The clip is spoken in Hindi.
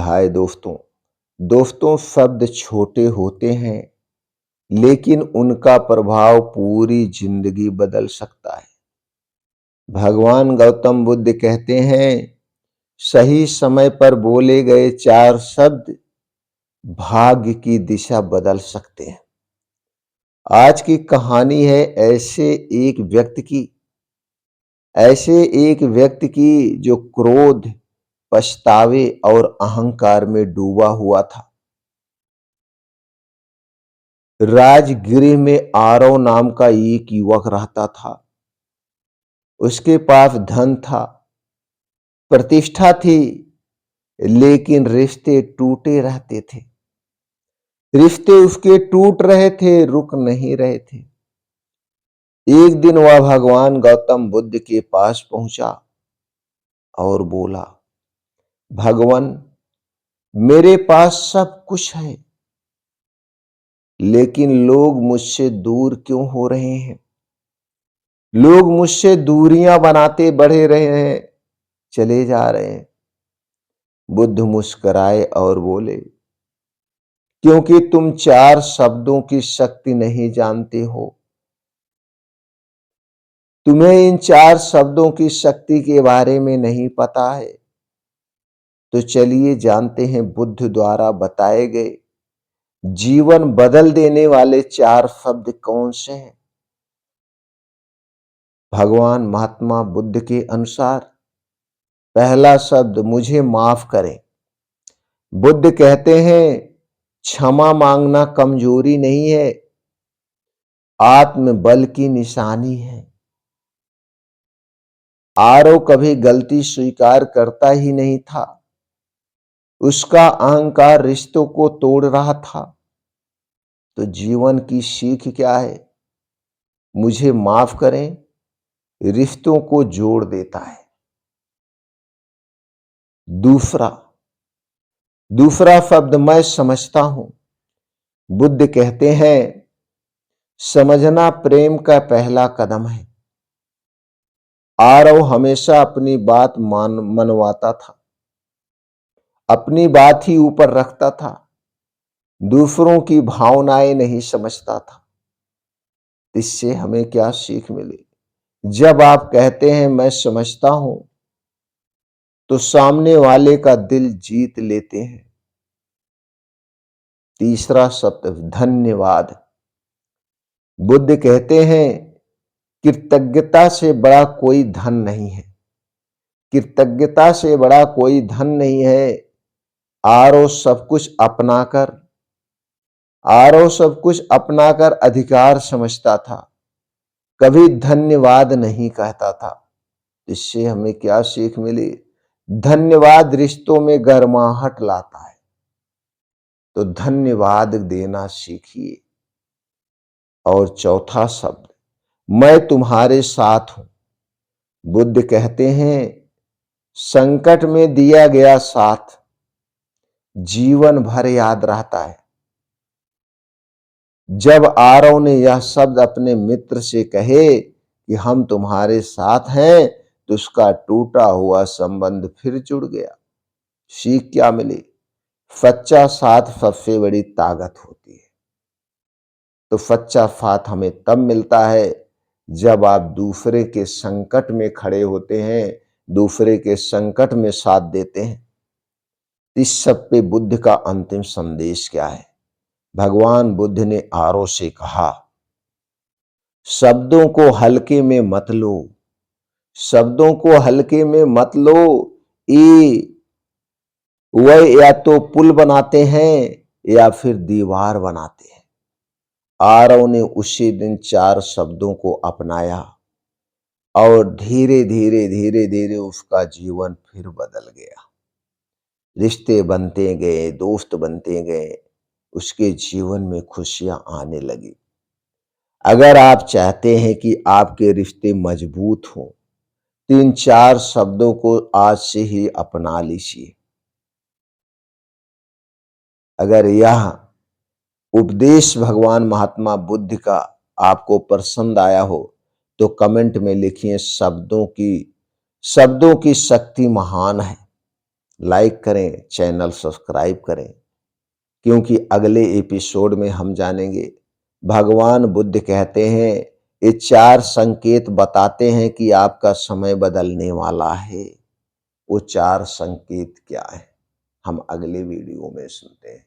हाय दोस्तों। दोस्तों, शब्द छोटे होते हैं लेकिन उनका प्रभाव पूरी जिंदगी बदल सकता है। भगवान गौतम बुद्ध कहते हैं, सही समय पर बोले गए 4 शब्द भाग्य की दिशा बदल सकते हैं। आज की कहानी है ऐसे एक व्यक्ति की जो क्रोध, पछतावे और अहंकार में डूबा हुआ था। राजगृह में आरव नाम का एक युवक रहता था। उसके पास धन था, प्रतिष्ठा थी, लेकिन रिश्ते टूटे रहते थे। रिश्ते उसके टूट रहे थे, रुक नहीं रहे थे। एक दिन वह भगवान गौतम बुद्ध के पास पहुंचा और बोला, भगवान, मेरे पास सब कुछ है, लेकिन लोग मुझसे दूर क्यों हो रहे हैं? लोग मुझसे दूरियां बनाते बढ़े रहे हैं, चले जा रहे हैं। बुद्ध मुस्कुराए और बोले, क्योंकि तुम 4 शब्दों की शक्ति नहीं जानते हो। तुम्हें इन 4 शब्दों की शक्ति के बारे में नहीं पता है। तो चलिए जानते हैं बुद्ध द्वारा बताए गए जीवन बदल देने वाले 4 शब्द कौन से हैं। भगवान महात्मा बुद्ध के अनुसार पहला शब्द मुझे माफ करें। बुद्ध कहते हैं, क्षमा मांगना कमजोरी नहीं है, आत्मबल की निशानी है। आरव कभी गलती स्वीकार करता ही नहीं था। उसका अहंकार रिश्तों को तोड़ रहा था। तो जीवन की सीख क्या है? मुझे माफ करें रिश्तों को जोड़ देता है। दूसरा शब्द मैं समझता हूं। बुद्ध कहते हैं, समझना प्रेम का पहला कदम है। आरव हमेशा अपनी बात मनवाता था, अपनी बात ही ऊपर रखता था, दूसरों की भावनाएं नहीं समझता था। इससे हमें क्या सीख मिली? जब आप कहते हैं मैं समझता हूं, तो सामने वाले का दिल जीत लेते हैं। तीसरा शब्द धन्यवाद। बुद्ध कहते हैं, कृतज्ञता से बड़ा कोई धन नहीं है। कृतज्ञता से बड़ा कोई धन नहीं है। आरव सब कुछ अपनाकर अधिकार समझता था, कभी धन्यवाद नहीं कहता था। इससे हमें क्या सीख मिली? धन्यवाद रिश्तों में गर्माहट लाता है। तो धन्यवाद देना सीखिए। और चौथा शब्द, मैं तुम्हारे साथ हूं। बुद्ध कहते हैं, संकट में दिया गया साथ जीवन भर याद रहता है। जब आरव ने यह शब्द अपने मित्र से कहे कि हम तुम्हारे साथ हैं, तो उसका टूटा हुआ संबंध फिर जुड़ गया। सीख क्या मिली? सच्चा साथ सबसे बड़ी ताकत होती है। तो सच्चा साथ हमें तब मिलता है जब आप दूसरे के संकट में खड़े होते हैं, दूसरे के संकट में साथ देते हैं। इस सब पे बुद्ध का अंतिम संदेश क्या है? भगवान बुद्ध ने आरव से कहा, शब्दों को हल्के में मत लो। शब्दों को हल्के में मत लो। ये वह या तो पुल बनाते हैं या फिर दीवार बनाते हैं। आरव ने उसी दिन 4 शब्दों को अपनाया और धीरे धीरे उसका जीवन फिर बदल गया। रिश्ते बनते गए, दोस्त बनते गए, उसके जीवन में खुशियां आने लगी। अगर आप चाहते हैं कि आपके रिश्ते मजबूत हों, 3-4 शब्दों को आज से ही अपना लीजिए। अगर यह उपदेश भगवान महात्मा बुद्ध का आपको पसंद आया हो, तो कमेंट में लिखिए, शब्दों की शक्ति महान है। लाइक करें, चैनल सब्सक्राइब करें, क्योंकि अगले एपिसोड में हम जानेंगे भगवान बुद्ध कहते हैं ये 4 संकेत बताते हैं कि आपका समय बदलने वाला है। वो 4 संकेत क्या है? हम अगले वीडियो में सुनते हैं।